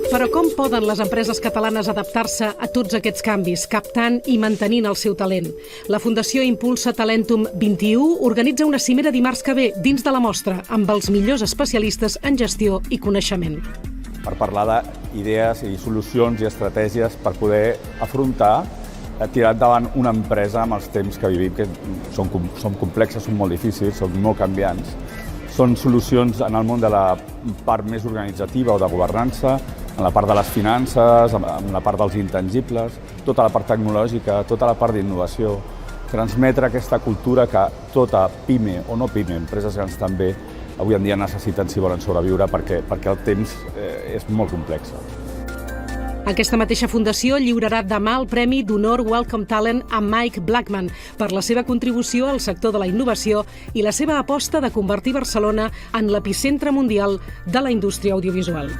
Però com poden les empreses catalanes adaptar-se a tots aquests canvis, captant i mantenint el seu talent? La Fundació Impulsa Talentum 21 organitza una cimera dimarts que ve dins de la mostra amb els millors especialistes en gestió i coneixement. Per parlar d'idees i solucions i estratègies per poder afrontar, tirar endavant una empresa amb els temps que vivim, que són complexes, són molt difícils, són molt canviants. Són solucions en el món de la part més organitzativa o de governança, en la part de les finances, en la part dels intangibles, tota la part tecnològica, tota la part d'innovació. Transmetre aquesta cultura que tota pime o no pime, empreses grans també, avui en dia necessiten si volen sobreviure perquè el temps és molt complex. Aquesta mateixa fundació lliurarà demà el Premi d'Honor Welcome Talent a Mike Blackman per la seva contribució al sector de la innovació i la seva aposta de convertir Barcelona en l'epicentre mundial de la indústria audiovisual.